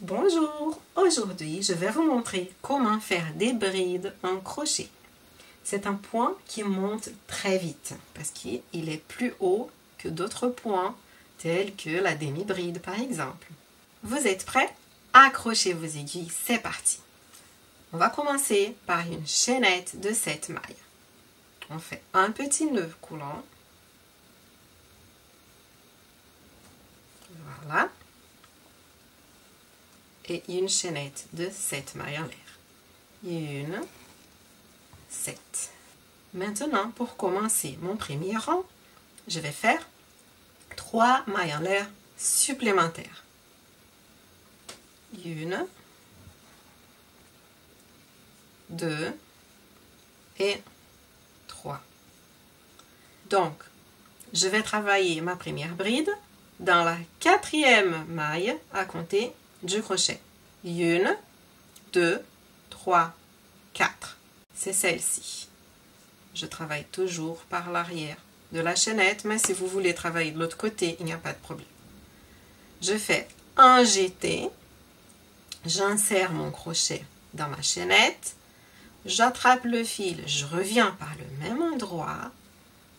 Bonjour, aujourd'hui je vais vous montrer comment faire des brides en crochet. C'est un point qui monte très vite parce qu'il est plus haut que d'autres points tels que la demi-bride par exemple. Vous êtes prêts? Accrochez vos aiguilles, c'est parti. On va commencer par une chaînette de 7 mailles. On fait un petit nœud coulant. Voilà. Et une chaînette de 7 mailles en l'air. 1, 7. Maintenant, pour commencer mon premier rang, je vais faire 3 mailles en l'air supplémentaires. 1, 2 et 3. Donc, je vais travailler ma première bride dans la 4e maille à compter du crochet. 1, 2, 3, 4. C'est celle-ci. Je travaille toujours par l'arrière de la chaînette, mais si vous voulez travailler de l'autre côté, il n'y a pas de problème. Je fais un jeté, j'insère mon crochet dans ma chaînette, j'attrape le fil, je reviens par le même endroit,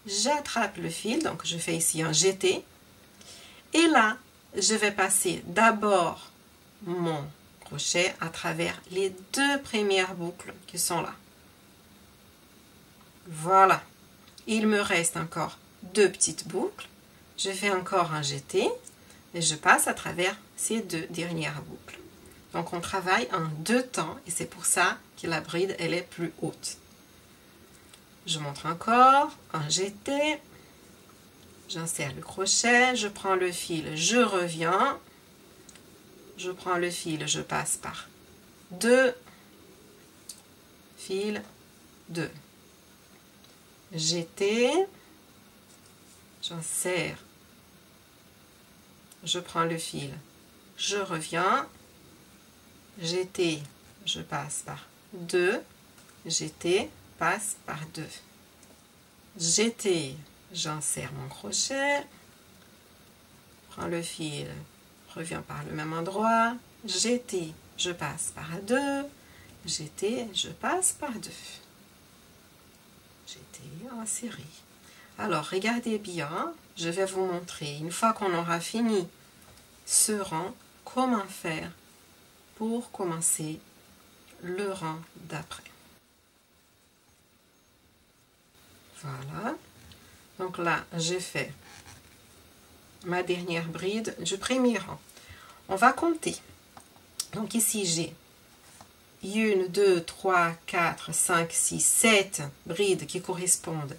j'attrape le fil, donc je fais ici un jeté, et là, je vais passer d'abord mon crochet à travers les 2 premières boucles qui sont là. Voilà. Il me reste encore 2 petites boucles. Je fais encore un jeté et je passe à travers ces 2 dernières boucles. Donc on travaille en 2 temps et c'est pour ça que la bride elle est plus haute. Je montre encore un jeté. J'insère le crochet, je prends le fil, je reviens. Je prends le fil, je passe par 2 fils, 2. Jeté, j'insère, je prends le fil, je reviens, jeté, je passe par 2, jeté, passe par 2. Jeté, j'insère mon crochet, prends le fil, reviens par le même endroit, jeté, je passe par 2, jeté, je passe par 2. Jeté en série. Alors, regardez bien, je vais vous montrer, une fois qu'on aura fini ce rang, comment faire pour commencer le rang d'après. Voilà. Donc là, j'ai fait ma dernière bride du premier rang. On va compter. Donc ici, j'ai 1, 2, 3, 4, 5, 6, 7 brides qui correspondent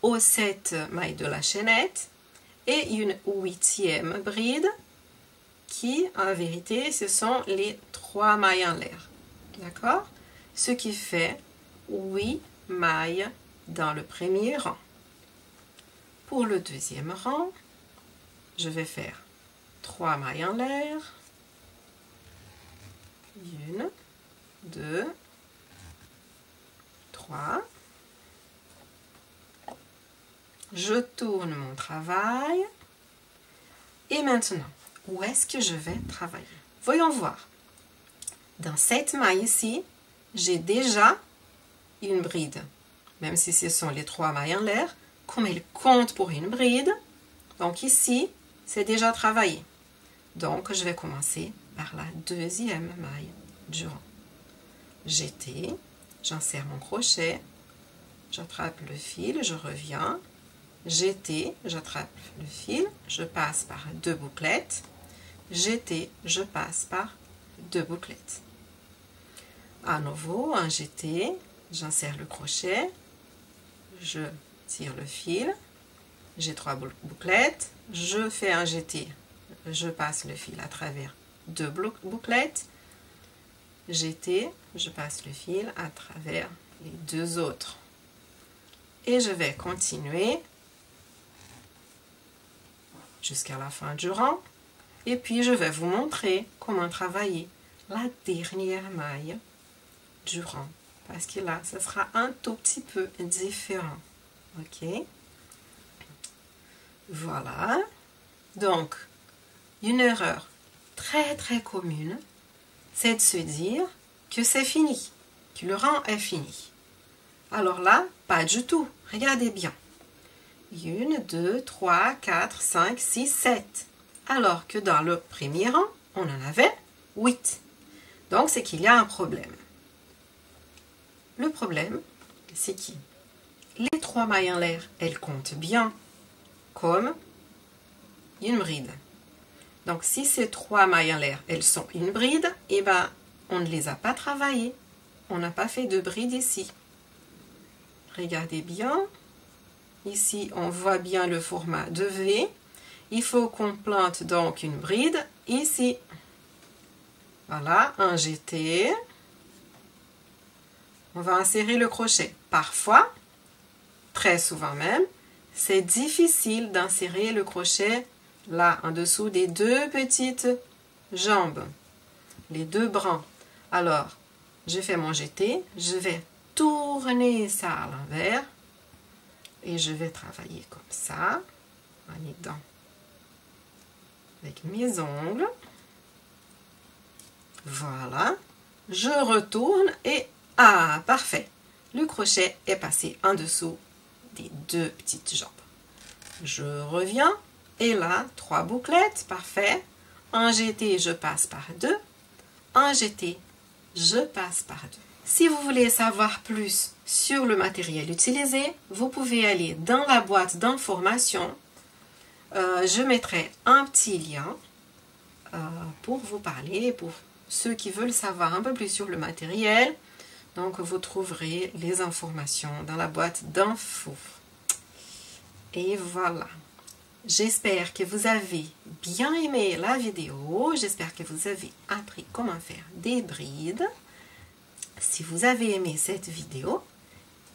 aux 7 mailles de la chaînette et une 8e bride qui, en vérité, ce sont les 3 mailles en l'air. D'accord? Ce qui fait 8 mailles dans le premier rang. Pour le deuxième rang, je vais faire 3 mailles en l'air. 1, 2, 3. Je tourne mon travail. Et maintenant, où est-ce que je vais travailler? Voyons voir. Dans cette maille ici, j'ai déjà une bride. Même si ce sont les 3 mailles en l'air, comme elles comptent pour une bride, donc ici, c'est déjà travaillé. Donc, je vais commencer par la 2e maille du rang. Jeté, j'insère mon crochet, j'attrape le fil, je reviens, jeté, j'attrape le fil, je passe par 2 bouclettes, jeté, je passe par 2 bouclettes. À nouveau, un jeté, j'insère le crochet, je tire le fil, j'ai 3 bouclettes, je fais un jeté, je passe le fil à travers 2 bouclettes, jeté, je passe le fil à travers les 2 autres. Et je vais continuer jusqu'à la fin du rang. Et puis, je vais vous montrer comment travailler la dernière maille du rang. Parce que là, ce sera un tout petit peu différent. OK? Voilà. Donc, une erreur très très commune, c'est de se dire que c'est fini, que le rang est fini. Alors là, pas du tout. Regardez bien. 1, 2, 3, 4, 5, 6, 7. Alors que dans le premier rang, on en avait 8. Donc, c'est qu'il y a un problème. Le problème, c'est que les 3 mailles en l'air, elles comptent bien comme une bride. Donc, si ces 3 mailles en l'air, elles sont une bride, eh ben, on ne les a pas travaillées. On n'a pas fait de bride ici. Regardez bien. Ici, on voit bien le format de V. Il faut qu'on plante donc une bride ici. Voilà, un jeté. On va insérer le crochet. Parfois, très souvent même, c'est difficile d'insérer le crochet là, en dessous des 2 petites jambes, les 2 brans. Alors, je fais mon jeté, je vais tourner ça à l'envers et je vais travailler comme ça, en aidant avec mes ongles. Voilà, je retourne et ah, parfait, le crochet est passé en dessous des 2 petites jambes. Je reviens et là, 3 bouclettes, parfait. Un jeté, je passe par 2. Un jeté, je passe par 2. Si vous voulez savoir plus sur le matériel utilisé, vous pouvez aller dans la boîte d'information. Je mettrai un petit lien pour vous parler, pour ceux qui veulent savoir un peu plus sur le matériel. Donc, vous trouverez les informations dans la boîte d'infos. Et voilà. J'espère que vous avez bien aimé la vidéo. J'espère que vous avez appris comment faire des brides. Si vous avez aimé cette vidéo,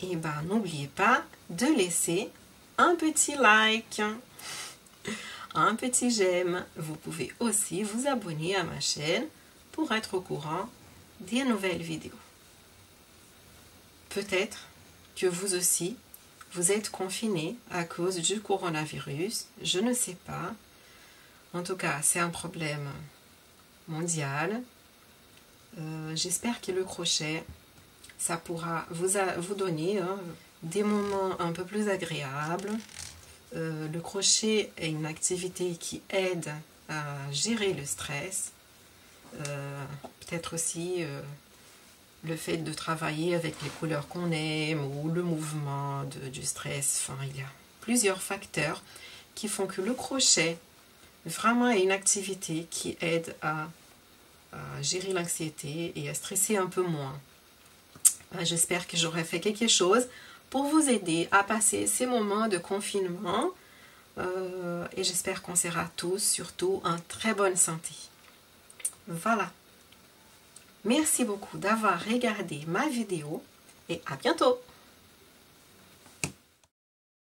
eh ben, n'oubliez pas de laisser un petit like, un petit j'aime. Vous pouvez aussi vous abonner à ma chaîne pour être au courant des nouvelles vidéos. Peut-être que vous aussi, vous êtes confiné à cause du coronavirus. Je ne sais pas. En tout cas, c'est un problème mondial. J'espère que le crochet, ça pourra vous donner des moments un peu plus agréables. Le crochet est une activité qui aide à gérer le stress. Peut-être aussi le fait de travailler avec les couleurs qu'on aime ou le mouvement du stress. Enfin, il y a plusieurs facteurs qui font que le crochet vraiment est une activité qui aide à gérer l'anxiété et à stresser un peu moins. J'espère que j'aurai fait quelque chose pour vous aider à passer ces moments de confinement et j'espère qu'on sera tous surtout en très bonne santé. Voilà. Merci beaucoup d'avoir regardé ma vidéo et à bientôt!